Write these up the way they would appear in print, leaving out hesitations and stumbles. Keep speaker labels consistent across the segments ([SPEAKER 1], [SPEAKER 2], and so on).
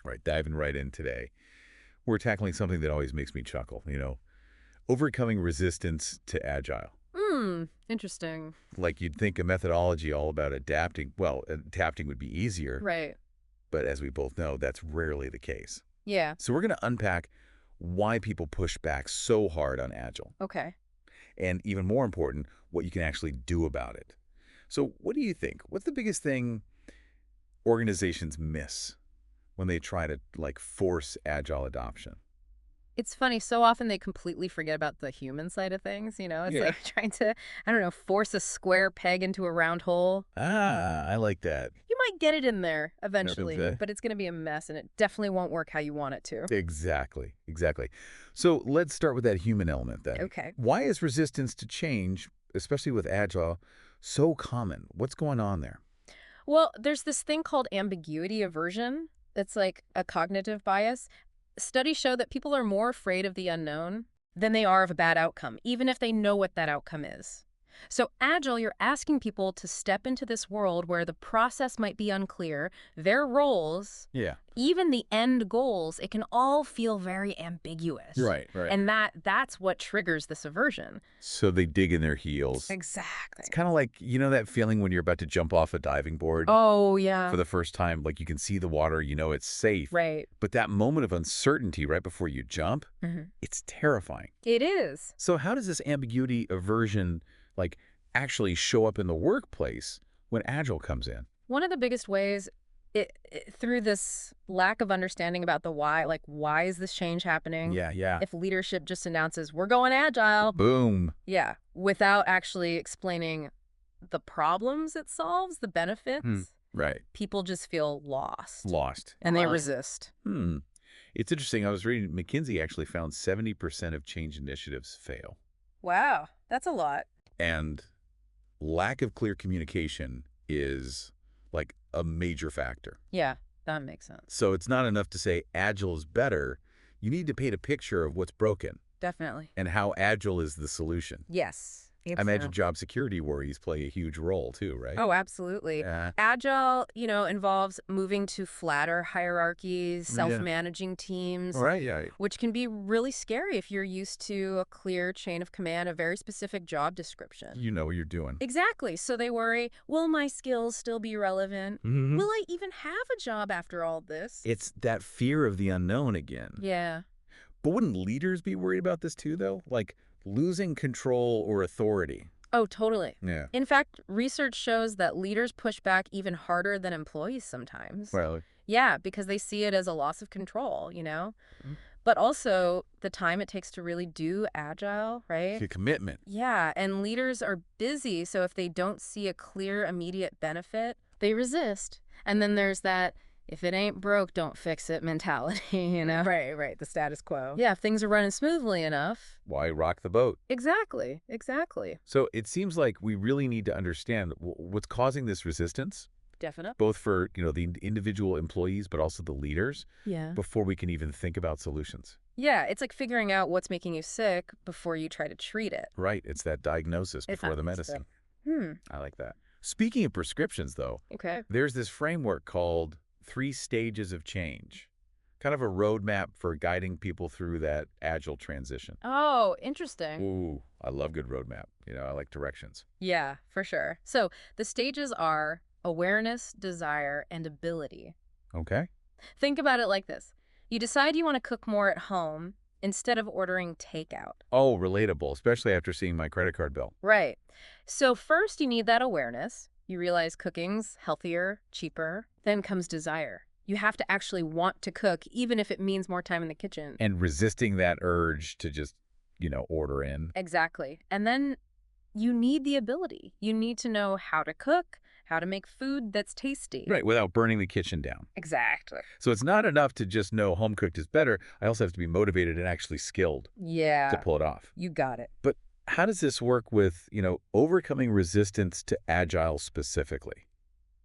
[SPEAKER 1] Right, diving right in today. We're tackling something that always makes me chuckle, overcoming resistance to Agile.
[SPEAKER 2] Hmm, interesting.
[SPEAKER 1] Like you'd think a methodology all about adapting, well, adapting would be easier,
[SPEAKER 2] Right.
[SPEAKER 1] but as we both know, that's rarely the case.
[SPEAKER 2] Yeah.
[SPEAKER 1] So we're going to unpack why people push back so hard on Agile,
[SPEAKER 2] Okay.
[SPEAKER 1] and even more important, what you can actually do about it. So what do you think? What's the biggest thing organizations miss when they try to, like, force Agile adoption?
[SPEAKER 2] It's funny, so often they completely forget about the human side of things, you know? It's
[SPEAKER 1] Yeah.
[SPEAKER 2] like trying to, I don't know, force a square peg into a round hole.
[SPEAKER 1] Ah, I like that.
[SPEAKER 2] You might get it in there eventually,
[SPEAKER 1] Okay.
[SPEAKER 2] but it's going to be a mess and it definitely won't work how you want it to.
[SPEAKER 1] Exactly, exactly. So let's start with that human element then.
[SPEAKER 2] Okay.
[SPEAKER 1] Why is resistance to change, especially with Agile, so common? What's going on there?
[SPEAKER 2] Well, there's this thing called ambiguity aversion. It's like a cognitive bias. Studies show that people are more afraid of the unknown than they are of a bad outcome, even if they know what that outcome is. So, Agile, you're asking people to step into this world where the process might be unclear, their roles,
[SPEAKER 1] Yeah.
[SPEAKER 2] even the end goals, it can all feel very ambiguous.
[SPEAKER 1] Right.
[SPEAKER 2] And that's what triggers this aversion.
[SPEAKER 1] So they dig in their heels. It's
[SPEAKER 2] Exactly.
[SPEAKER 1] kind of like, that feeling when you're about to jump off a diving board
[SPEAKER 2] Oh,
[SPEAKER 1] for
[SPEAKER 2] yeah.
[SPEAKER 1] the first time, like you can see the water, it's safe.
[SPEAKER 2] Right.
[SPEAKER 1] But that moment of uncertainty right before you jump,
[SPEAKER 2] Mhm.
[SPEAKER 1] it's terrifying.
[SPEAKER 2] It is.
[SPEAKER 1] So how does this ambiguity aversion, like, actually show up in the workplace when Agile comes in?
[SPEAKER 2] One of the biggest ways through this lack of understanding about the why, like why is this change happening?
[SPEAKER 1] Yeah.
[SPEAKER 2] If leadership just announces we're going agile,
[SPEAKER 1] Boom.
[SPEAKER 2] yeah, without actually explaining the problems it solves, the
[SPEAKER 1] Hmm.
[SPEAKER 2] benefits,
[SPEAKER 1] Right.
[SPEAKER 2] people just feel lost
[SPEAKER 1] Lost.
[SPEAKER 2] and they resist.
[SPEAKER 1] Hmm. It's interesting. I was reading McKinsey actually found 70% of change initiatives fail.
[SPEAKER 2] Wow, that's a lot.
[SPEAKER 1] And lack of clear communication is like a major factor.
[SPEAKER 2] Yeah, that makes sense.
[SPEAKER 1] So it's not enough to say Agile is better. You need to paint a picture of what's broken
[SPEAKER 2] Definitely.
[SPEAKER 1] and how Agile is the solution.
[SPEAKER 2] Yes.
[SPEAKER 1] I imagine
[SPEAKER 2] Absolutely.
[SPEAKER 1] job security worries play a huge role too, right?
[SPEAKER 2] Oh, absolutely.
[SPEAKER 1] Yeah.
[SPEAKER 2] Agile, involves moving to flatter hierarchies,
[SPEAKER 1] Yeah.
[SPEAKER 2] self-managing teams,
[SPEAKER 1] Right. Yeah.
[SPEAKER 2] which can be really scary if you're used to a clear chain of command, a very specific job description.
[SPEAKER 1] You know what you're doing.
[SPEAKER 2] Exactly. So they worry, will my skills still be relevant?
[SPEAKER 1] Hmm.
[SPEAKER 2] Will I even have a job after all this?
[SPEAKER 1] It's that fear of the unknown again.
[SPEAKER 2] Yeah.
[SPEAKER 1] But wouldn't leaders be worried about this too, though? Like losing control or authority?
[SPEAKER 2] Oh, totally.
[SPEAKER 1] Yeah.
[SPEAKER 2] In fact, research shows that leaders push back even harder than employees sometimes.
[SPEAKER 1] Well,
[SPEAKER 2] Yeah, because they see it as a loss of control.
[SPEAKER 1] mm,
[SPEAKER 2] But also the time it takes to really do agile, right?
[SPEAKER 1] the commitment.
[SPEAKER 2] Yeah, and leaders are busy, so if they don't see a clear immediate benefit, they resist. And then there's that if it ain't broke, don't fix it mentality. Right, the status quo. Yeah, if things are running smoothly enough.
[SPEAKER 1] Why rock the boat?
[SPEAKER 2] Exactly.
[SPEAKER 1] So it seems like we really need to understand what's causing this resistance,
[SPEAKER 2] Definite.
[SPEAKER 1] both for, the individual employees, but also the leaders,
[SPEAKER 2] Yeah.
[SPEAKER 1] before we can even think about solutions.
[SPEAKER 2] Yeah, it's like figuring out what's making you sick before you try to treat it.
[SPEAKER 1] Right. It's that diagnosis
[SPEAKER 2] It
[SPEAKER 1] before the
[SPEAKER 2] happens to.
[SPEAKER 1] medicine. I like that. Speaking of prescriptions, though,
[SPEAKER 2] Okay.
[SPEAKER 1] there's this framework called 3 stages of change, kind of a roadmap for guiding people through that Agile transition.
[SPEAKER 2] Oh, interesting.
[SPEAKER 1] Ooh, I love good roadmap. I like directions.
[SPEAKER 2] Yeah, for sure. So the stages are awareness, desire, and ability.
[SPEAKER 1] Okay.
[SPEAKER 2] Think about it like this. You decide you want to cook more at home instead of ordering takeout.
[SPEAKER 1] Oh, relatable, especially after seeing my credit card bill.
[SPEAKER 2] Right. So first you need that awareness. You realize cooking's healthier, cheaper. Then comes desire. You have to actually want to cook, even if it means more time in the kitchen.
[SPEAKER 1] And resisting that urge to just, order in.
[SPEAKER 2] Exactly. And then you need the ability. You need to know how to cook, how to make food that's tasty.
[SPEAKER 1] Right, without burning the kitchen down.
[SPEAKER 2] Exactly.
[SPEAKER 1] So it's not enough to just know home cooked is better. I also have to be motivated and actually skilled to
[SPEAKER 2] Yeah,
[SPEAKER 1] pull it off.
[SPEAKER 2] you got it.
[SPEAKER 1] But how does this work with, overcoming resistance to Agile specifically?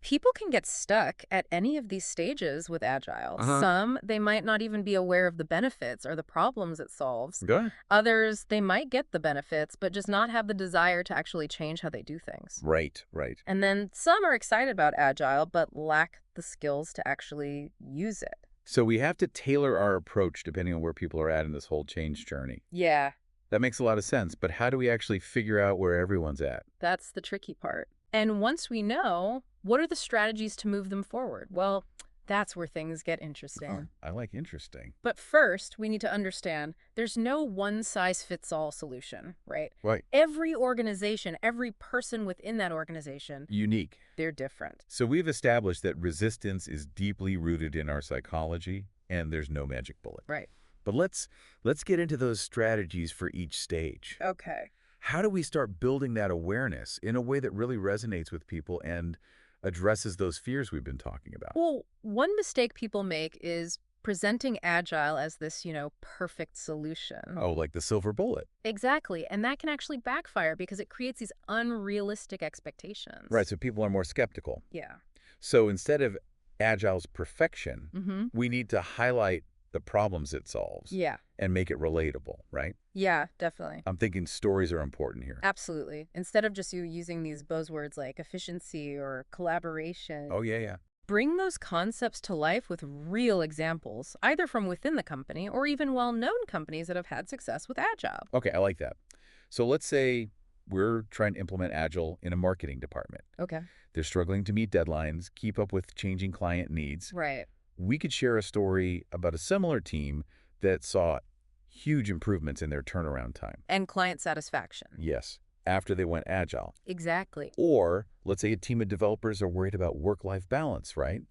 [SPEAKER 2] People can get stuck at any of these stages with Agile.
[SPEAKER 1] Uh-huh.
[SPEAKER 2] Some, they might not even be aware of the benefits or the problems it solves.
[SPEAKER 1] Go ahead.
[SPEAKER 2] Others, they might get the benefits, but just not have the desire to actually change how they do things.
[SPEAKER 1] Right.
[SPEAKER 2] And then some are excited about Agile, but lack the skills to actually use it.
[SPEAKER 1] So we have to tailor our approach depending on where people are at in this whole change journey.
[SPEAKER 2] Yeah,
[SPEAKER 1] That makes a lot of sense, but how do we actually figure out where everyone's at?
[SPEAKER 2] that's the tricky part. And once we know, what are the strategies to move them forward? Well, that's where things get
[SPEAKER 1] Oh,
[SPEAKER 2] interesting.
[SPEAKER 1] I like interesting.
[SPEAKER 2] But first, we need to understand there's no one-size-fits-all solution, right?
[SPEAKER 1] Right.
[SPEAKER 2] Every organization, every person within that organization,
[SPEAKER 1] Unique.
[SPEAKER 2] they're different.
[SPEAKER 1] So we've established that resistance is deeply rooted in our psychology, and there's no magic bullet.
[SPEAKER 2] Right.
[SPEAKER 1] But let's get into those strategies for each stage.
[SPEAKER 2] Okay.
[SPEAKER 1] How do we start building that awareness in a way that really resonates with people and addresses those fears we've been talking about?
[SPEAKER 2] Well, one mistake people make is presenting Agile as this, perfect solution.
[SPEAKER 1] Oh, like the silver bullet.
[SPEAKER 2] Exactly. And that can actually backfire because it creates these unrealistic expectations.
[SPEAKER 1] Right, so people are more skeptical.
[SPEAKER 2] Yeah.
[SPEAKER 1] So instead of Agile's perfection,
[SPEAKER 2] Mm-hmm.
[SPEAKER 1] we need to highlight the problems it solves
[SPEAKER 2] Yeah.
[SPEAKER 1] and make it relatable, right?
[SPEAKER 2] Yeah, definitely.
[SPEAKER 1] I'm thinking stories are important here.
[SPEAKER 2] Absolutely. Instead of just you using these buzzwords like efficiency or collaboration,
[SPEAKER 1] Oh, yeah, yeah.
[SPEAKER 2] bring those concepts to life with real examples, either from within the company or even well-known companies that have had success with Agile.
[SPEAKER 1] Okay, I like that. So let's say we're trying to implement Agile in a marketing department.
[SPEAKER 2] Okay.
[SPEAKER 1] They're struggling to meet deadlines, keep up with changing client needs.
[SPEAKER 2] Right.
[SPEAKER 1] We could share a story about a similar team that saw huge improvements in their turnaround time.
[SPEAKER 2] And client satisfaction.
[SPEAKER 1] Yes, after they went Agile.
[SPEAKER 2] Exactly.
[SPEAKER 1] Or let's say a team of developers are worried about work-life balance, right?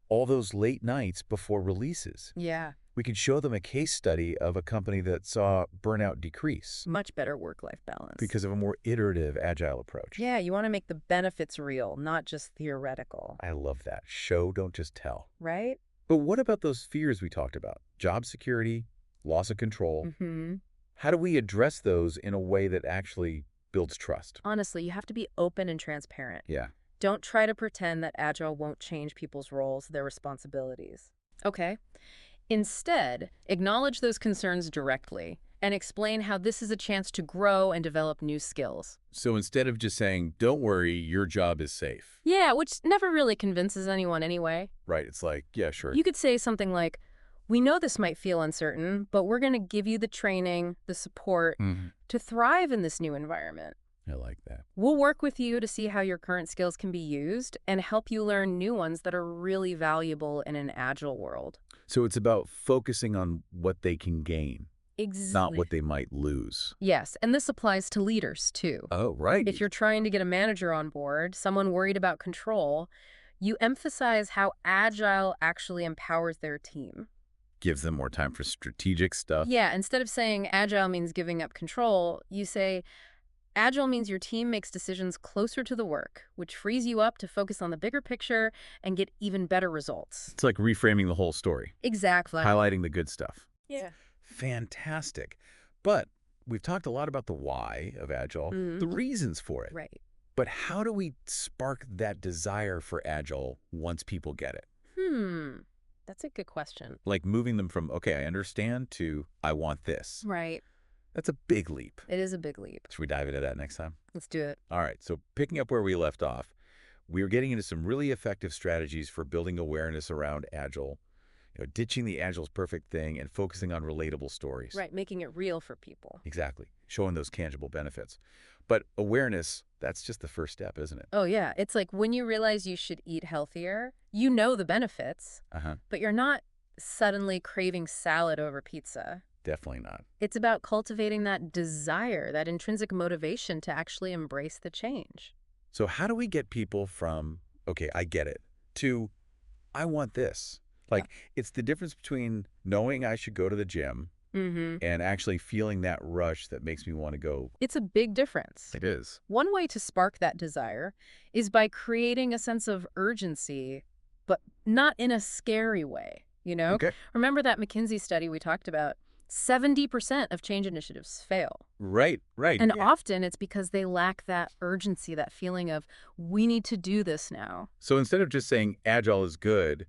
[SPEAKER 1] All those late nights before releases.
[SPEAKER 2] Yeah.
[SPEAKER 1] We could show them a case study of a company that saw burnout decrease
[SPEAKER 2] Much better work-life balance.
[SPEAKER 1] because of a more iterative Agile approach.
[SPEAKER 2] Yeah, you want to make the benefits real, not just theoretical.
[SPEAKER 1] I love that. Show, don't just tell.
[SPEAKER 2] Right?
[SPEAKER 1] But what about those fears we talked about? Job security, loss of control.
[SPEAKER 2] Mm-hmm.
[SPEAKER 1] How do we address those in a way that actually builds trust?
[SPEAKER 2] Honestly, you have to be open and transparent.
[SPEAKER 1] Yeah.
[SPEAKER 2] Don't try to pretend that Agile won't change people's roles, their responsibilities. Okay. Instead, acknowledge those concerns directly and explain how this is a chance to grow and develop new skills.
[SPEAKER 1] So instead of just saying, don't worry, your job is safe.
[SPEAKER 2] Yeah, which never really convinces anyone anyway.
[SPEAKER 1] Right. It's like, yeah, sure.
[SPEAKER 2] You could say something like, we know this might feel uncertain, but we're going to give you the training, the support
[SPEAKER 1] Mhm.
[SPEAKER 2] to thrive in this new environment.
[SPEAKER 1] I like that.
[SPEAKER 2] We'll work with you to see how your current skills can be used and help you learn new ones that are really valuable in an Agile world.
[SPEAKER 1] So it's about focusing on what they can gain, not
[SPEAKER 2] Exactly.
[SPEAKER 1] what they might lose.
[SPEAKER 2] Yes, and this applies to leaders too.
[SPEAKER 1] Oh, right.
[SPEAKER 2] If you're trying to get a manager on board, someone worried about control, you emphasize how Agile actually empowers their team.
[SPEAKER 1] Gives them more time for strategic stuff.
[SPEAKER 2] Yeah, instead of saying Agile means giving up control, you say Agile means your team makes decisions closer to the work, which frees you up to focus on the bigger picture and get even better results.
[SPEAKER 1] It's like reframing the whole story,
[SPEAKER 2] Exactly.
[SPEAKER 1] highlighting the good stuff.
[SPEAKER 2] Yeah.
[SPEAKER 1] Fantastic. But we've talked a lot about the why of Agile,
[SPEAKER 2] Mhm.
[SPEAKER 1] the reasons for it.
[SPEAKER 2] Right.
[SPEAKER 1] But how do we spark that desire for Agile once people get it?
[SPEAKER 2] That's a good question.
[SPEAKER 1] Like moving them from, okay, I understand, to I want this.
[SPEAKER 2] Right.
[SPEAKER 1] That's a big leap.
[SPEAKER 2] It is a big leap.
[SPEAKER 1] Should we dive into that next time?
[SPEAKER 2] Let's do it.
[SPEAKER 1] All right, so picking up where we left off, we were getting into some really effective strategies for building awareness around Agile, ditching the Agile's perfect thing and focusing on relatable stories.
[SPEAKER 2] Right, making it real for people.
[SPEAKER 1] Exactly, showing those tangible benefits. But awareness, that's just the first step, isn't it?
[SPEAKER 2] Oh, yeah. It's like when you realize you should eat healthier, you know the benefits,
[SPEAKER 1] Uh-huh,
[SPEAKER 2] but you're not suddenly craving salad over pizza.
[SPEAKER 1] definitely not.
[SPEAKER 2] It's about cultivating that desire, that intrinsic motivation to actually embrace the change.
[SPEAKER 1] So how do we get people from, okay, I get it, to I want this? Like, it's the difference between knowing I should go to the gym
[SPEAKER 2] Mm-hmm.
[SPEAKER 1] and actually feeling that rush that makes me want to go.
[SPEAKER 2] It's a big difference.
[SPEAKER 1] It is.
[SPEAKER 2] One way to spark that desire is by creating a sense of urgency, but not in a scary way,
[SPEAKER 1] Okay.
[SPEAKER 2] Remember that McKinsey study we talked about? 70% of change initiatives fail.
[SPEAKER 1] Right, right.
[SPEAKER 2] And
[SPEAKER 1] yeah.
[SPEAKER 2] often it's because they lack that urgency, that feeling of, we need to do this now.
[SPEAKER 1] So instead of just saying Agile is good,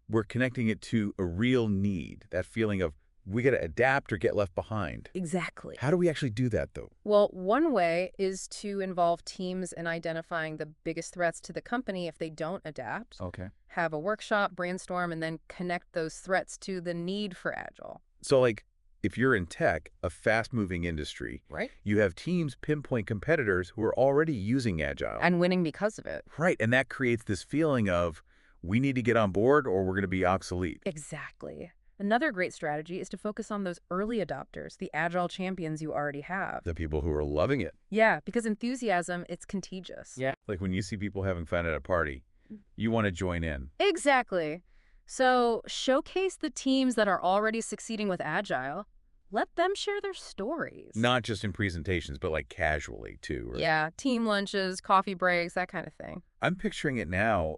[SPEAKER 1] we're connecting it to a real need, that feeling of We got to adapt or get left behind.
[SPEAKER 2] Exactly.
[SPEAKER 1] How do we actually do that, though?
[SPEAKER 2] Well, one way is to involve teams in identifying the biggest threats to the company if they don't adapt.
[SPEAKER 1] Okay.
[SPEAKER 2] Have a workshop, brainstorm, and then connect those threats to the need for Agile.
[SPEAKER 1] So, like, if you're in tech, a fast-moving industry,
[SPEAKER 2] Right.
[SPEAKER 1] you have teams pinpoint competitors who are already using Agile.
[SPEAKER 2] And winning because of it.
[SPEAKER 1] Right, and that creates this feeling of, we need to get on board or we're going to be obsolete.
[SPEAKER 2] Exactly. Another great strategy is to focus on those early adopters, the Agile champions you already have.
[SPEAKER 1] The people who are loving it.
[SPEAKER 2] Yeah, because enthusiasm, it's contagious.
[SPEAKER 1] Yeah. Like when you see people having fun at a party, you want to join in.
[SPEAKER 2] Exactly. So showcase the teams that are already succeeding with Agile. Let them share their stories.
[SPEAKER 1] Not just in presentations, but like casually too.
[SPEAKER 2] Yeah, team lunches, coffee breaks, that kind of thing.
[SPEAKER 1] I'm picturing it now.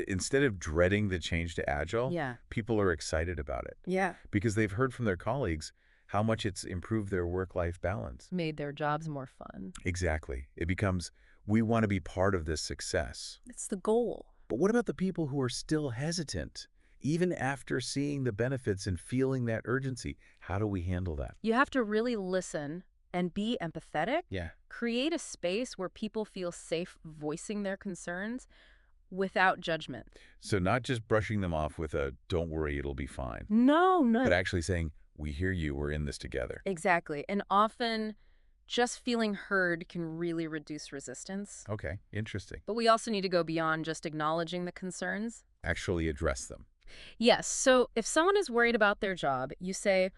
[SPEAKER 1] Instead of dreading the change to Agile,
[SPEAKER 2] Yeah.
[SPEAKER 1] people are excited about it
[SPEAKER 2] Yeah.
[SPEAKER 1] because they've heard from their colleagues how much it's improved their work-life balance.
[SPEAKER 2] Made their jobs more fun.
[SPEAKER 1] Exactly. It becomes, we want to be part of this success.
[SPEAKER 2] It's the goal.
[SPEAKER 1] But what about the people who are still hesitant, even after seeing the benefits and feeling that urgency? How do we handle that?
[SPEAKER 2] You have to really listen and be empathetic.
[SPEAKER 1] Yeah.
[SPEAKER 2] Create a space where people feel safe voicing their concerns without judgment.
[SPEAKER 1] So not just brushing them off with a, don't worry, it'll be fine,
[SPEAKER 2] No.
[SPEAKER 1] but actually saying, we hear you, we're in this together.
[SPEAKER 2] Exactly. And often just feeling heard can really reduce resistance.
[SPEAKER 1] Okay, interesting.
[SPEAKER 2] But we also need to go beyond just acknowledging the concerns.
[SPEAKER 1] Actually address them.
[SPEAKER 2] Yes, so if someone is worried about their job, you say,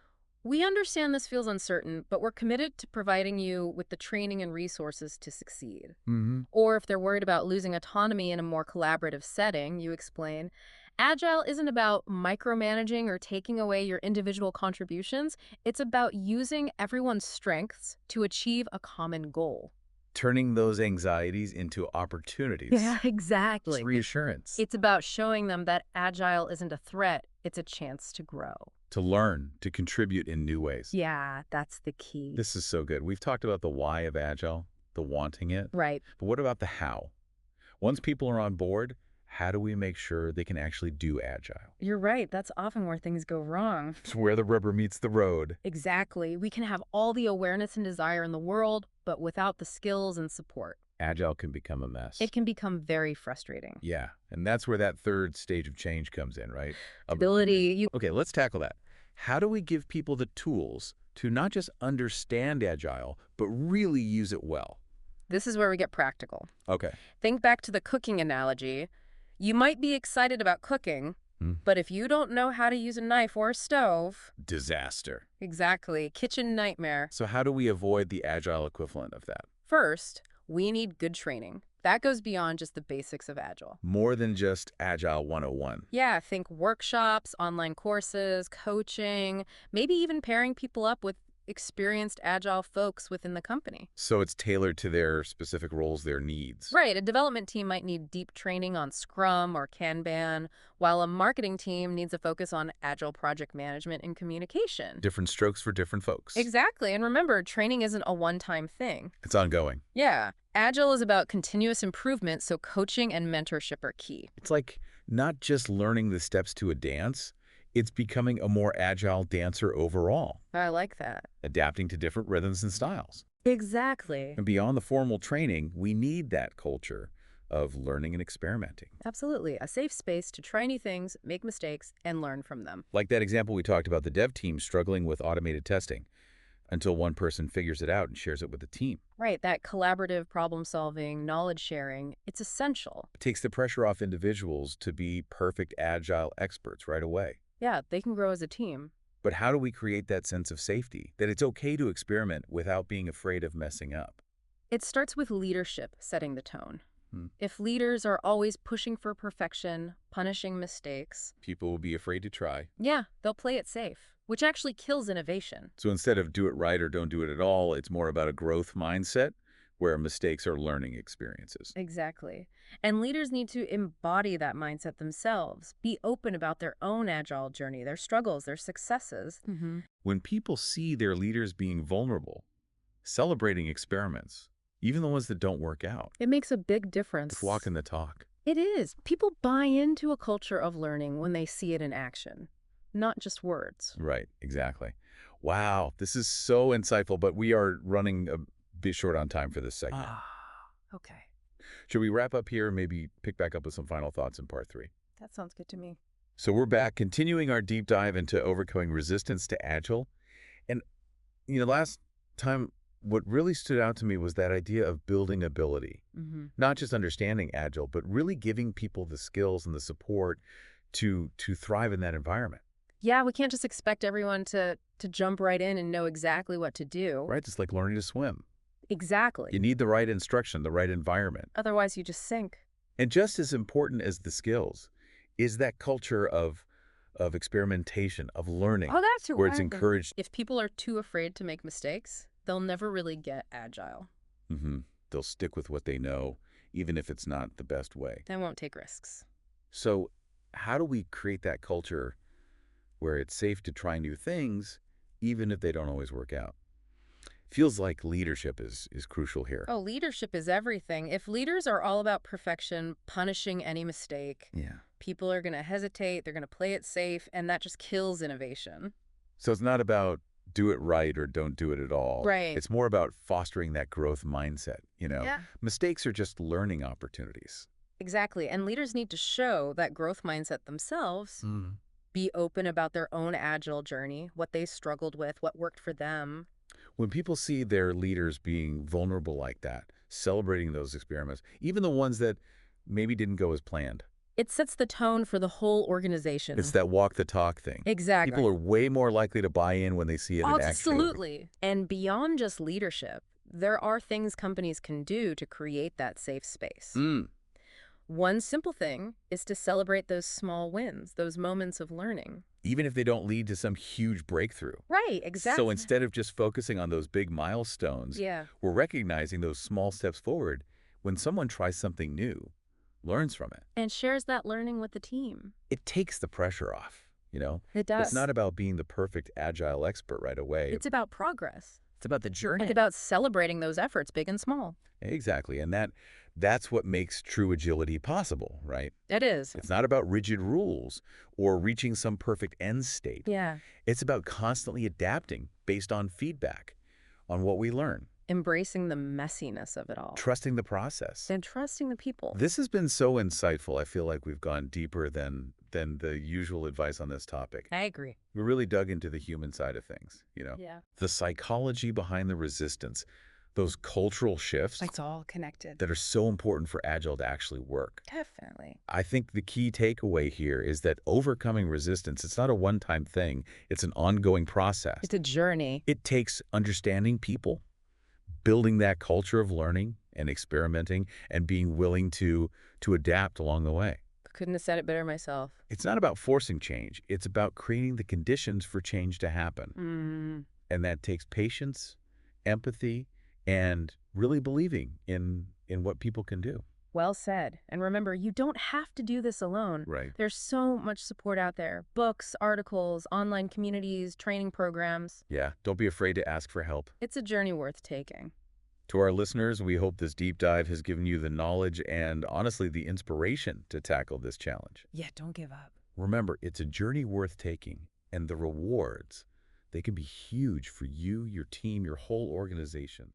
[SPEAKER 2] we understand this feels uncertain, but we're committed to providing you with the training and resources to succeed.
[SPEAKER 1] Mm-hmm.
[SPEAKER 2] Or if they're worried about losing autonomy in a more collaborative setting, you explain, Agile isn't about micromanaging or taking away your individual contributions. It's about using everyone's strengths to achieve a common goal.
[SPEAKER 1] Turning those anxieties into opportunities.
[SPEAKER 2] Yeah, exactly.
[SPEAKER 1] It's reassurance.
[SPEAKER 2] It's about showing them that Agile isn't a threat, it's a chance to grow.
[SPEAKER 1] To learn, to contribute in new ways.
[SPEAKER 2] Yeah, that's the key.
[SPEAKER 1] This is so good. We've talked about the why of Agile, the wanting it.
[SPEAKER 2] Right.
[SPEAKER 1] But what about the how? Once people are on board, how do we make sure they can actually do Agile?
[SPEAKER 2] You're right. That's often where things go wrong.
[SPEAKER 1] It's where the rubber meets the road.
[SPEAKER 2] Exactly. We can have all the awareness and desire in the world, but without the skills and support,
[SPEAKER 1] Agile can become a mess.
[SPEAKER 2] it can become very frustrating.
[SPEAKER 1] Yeah, and that's where that third stage of change comes in, right?
[SPEAKER 2] Ability.
[SPEAKER 1] Okay, let's tackle that. How do we give people the tools to not just understand Agile, but really use it well?
[SPEAKER 2] This is where we get practical.
[SPEAKER 1] Okay.
[SPEAKER 2] Think back to the cooking analogy. You might be excited about cooking, but if you don't know how to use a knife or a stove...
[SPEAKER 1] Disaster.
[SPEAKER 2] Exactly. Kitchen nightmare.
[SPEAKER 1] So how do we avoid the Agile equivalent of that?
[SPEAKER 2] First, we need good training. That goes beyond just the basics of Agile.
[SPEAKER 1] More than just Agile 101.
[SPEAKER 2] Yeah, think workshops, online courses, coaching, maybe even pairing people up with experienced Agile folks within the company.
[SPEAKER 1] So it's tailored to their specific roles, their needs.
[SPEAKER 2] Right, a development team might need deep training on Scrum or Kanban, while a marketing team needs a focus on Agile project management and communication.
[SPEAKER 1] Different strokes for different folks.
[SPEAKER 2] Exactly, and remember, training isn't a one-time thing.
[SPEAKER 1] It's ongoing.
[SPEAKER 2] Yeah, Agile is about continuous improvement, so coaching and mentorship are key.
[SPEAKER 1] It's like not just learning the steps to a dance, it's becoming a more agile dancer overall,
[SPEAKER 2] I like that.
[SPEAKER 1] adapting to different rhythms and styles.
[SPEAKER 2] Exactly.
[SPEAKER 1] And beyond the formal training, we need that culture of learning and experimenting.
[SPEAKER 2] Absolutely. A safe space to try new things, make mistakes, and learn from them.
[SPEAKER 1] Like that example we talked about, the dev team struggling with automated testing until one person figures it out and shares it with the team.
[SPEAKER 2] Right, that collaborative problem solving, knowledge sharing, it's essential.
[SPEAKER 1] It takes the pressure off individuals to be perfect agile experts right away.
[SPEAKER 2] Yeah, they can grow as a team.
[SPEAKER 1] But how do we create that sense of safety, that it's okay to experiment without being afraid of messing up?
[SPEAKER 2] It starts with leadership setting the tone.
[SPEAKER 1] Hmm.
[SPEAKER 2] If leaders are always pushing for perfection, punishing mistakes,
[SPEAKER 1] People will be afraid to try.
[SPEAKER 2] yeah, they'll play it safe, which actually kills innovation.
[SPEAKER 1] So instead of do it right or don't do it at all, it's more about a growth mindset where mistakes are learning experiences.
[SPEAKER 2] Exactly. And leaders need to embody that mindset themselves, be open about their own Agile journey, their struggles, their successes.
[SPEAKER 1] When people see their leaders being vulnerable, celebrating experiments, even the ones that don't work out,
[SPEAKER 2] It makes a big difference.
[SPEAKER 1] it's walking the talk.
[SPEAKER 2] It is. People buy into a culture of learning when they see it in action. not just words.
[SPEAKER 1] Right, exactly. Wow, this is so insightful, but we are running a bit short on time for this segment.
[SPEAKER 2] Okay.
[SPEAKER 1] Should we wrap up here and maybe pick back up with some final thoughts in part 3?
[SPEAKER 2] That sounds good to me.
[SPEAKER 1] So we're back, continuing our deep dive into overcoming resistance to Agile. And, last time, what really stood out to me was that idea of building ability.
[SPEAKER 2] Hmm.
[SPEAKER 1] Not just understanding Agile, but really giving people the skills and the support to thrive in that environment.
[SPEAKER 2] Yeah, we can't just expect everyone to jump right in and know exactly what to do.
[SPEAKER 1] Right? It's like learning to swim. You
[SPEAKER 2] Exactly.
[SPEAKER 1] need the right instruction, the right environment.
[SPEAKER 2] Otherwise, you just sink.
[SPEAKER 1] And just as important as the skills is that culture of experimentation, of learning,
[SPEAKER 2] Oh, that's
[SPEAKER 1] where it's
[SPEAKER 2] right.
[SPEAKER 1] encouraged.
[SPEAKER 2] If people are too afraid to make mistakes, they'll never really get agile.
[SPEAKER 1] hmm They'll stick with what they know, even if it's not the best way.
[SPEAKER 2] They won't take risks.
[SPEAKER 1] So how do we create that culture where it's safe to try new things, even if they don't always work out? Feels like leadership is crucial here.
[SPEAKER 2] Oh, leadership is everything. If leaders are all about perfection, punishing any mistake,
[SPEAKER 1] Yeah.
[SPEAKER 2] people are going to hesitate, they're going to play it safe, and that just kills innovation.
[SPEAKER 1] So it's not about do it right or don't do it at all.
[SPEAKER 2] Right.
[SPEAKER 1] It's more about fostering that growth mindset.
[SPEAKER 2] Yeah.
[SPEAKER 1] Mistakes are just learning opportunities.
[SPEAKER 2] Exactly. And leaders need to show that growth mindset themselves,
[SPEAKER 1] Mm.
[SPEAKER 2] be open about their own agile journey, what they struggled with, what worked for them.
[SPEAKER 1] When people see their leaders being vulnerable like that, celebrating those experiments, even the ones that maybe didn't go as planned,
[SPEAKER 2] It sets the tone for the whole organization.
[SPEAKER 1] it's that walk the talk thing.
[SPEAKER 2] Exactly.
[SPEAKER 1] People are way more likely to buy in when they see it in action.
[SPEAKER 2] Absolutely. And beyond just leadership, there are things companies can do to create that safe space.
[SPEAKER 1] Mm.
[SPEAKER 2] One simple thing is to celebrate those small wins, those moments of learning.
[SPEAKER 1] Even if they don't lead to some huge breakthrough.
[SPEAKER 2] Right, exactly.
[SPEAKER 1] So instead of just focusing on those big milestones,
[SPEAKER 2] Yeah.
[SPEAKER 1] we're recognizing those small steps forward when someone tries something new, learns from it.
[SPEAKER 2] And shares that learning with the team.
[SPEAKER 1] It takes the pressure off.
[SPEAKER 2] It does.
[SPEAKER 1] It's not about being the perfect agile expert right away.
[SPEAKER 2] It's about progress.
[SPEAKER 1] It's about the journey.
[SPEAKER 2] It's about celebrating those efforts, big and small.
[SPEAKER 1] Exactly. And that's what makes true agility possible, right?
[SPEAKER 2] It is.
[SPEAKER 1] It's not about rigid rules or reaching some perfect end state.
[SPEAKER 2] Yeah.
[SPEAKER 1] It's about constantly adapting based on feedback, on what we learn,
[SPEAKER 2] Embracing the messiness of it all.
[SPEAKER 1] trusting the process.
[SPEAKER 2] And trusting the people.
[SPEAKER 1] This has been so insightful. I feel like we've gone deeper than the usual advice on this topic.
[SPEAKER 2] I agree.
[SPEAKER 1] We really dug into the human side of things.
[SPEAKER 2] Yeah.
[SPEAKER 1] The psychology behind the resistance, those cultural shifts
[SPEAKER 2] It's all connected.
[SPEAKER 1] that are so important for Agile to actually work.
[SPEAKER 2] Definitely.
[SPEAKER 1] I think the key takeaway here is that overcoming resistance, it's not a one-time thing. It's an ongoing process.
[SPEAKER 2] It's a journey.
[SPEAKER 1] It takes understanding people, building that culture of learning and experimenting, and being willing to adapt along the way.
[SPEAKER 2] Couldn't have said it better myself.
[SPEAKER 1] It's not about forcing change. It's about creating the conditions for change to happen. And that takes patience, empathy, and really believing in what people can do.
[SPEAKER 2] Well said. And remember, you don't have to do this alone.
[SPEAKER 1] Right.
[SPEAKER 2] There's so much support out there. Books, articles, online communities, training programs.
[SPEAKER 1] Yeah, don't be afraid to ask for help.
[SPEAKER 2] It's a journey worth taking.
[SPEAKER 1] To our listeners, we hope this deep dive has given you the knowledge and, honestly, the inspiration to tackle this challenge.
[SPEAKER 2] Yeah, don't give up.
[SPEAKER 1] Remember, it's a journey worth taking, and the rewards, they can be huge for you, your team, your whole organization.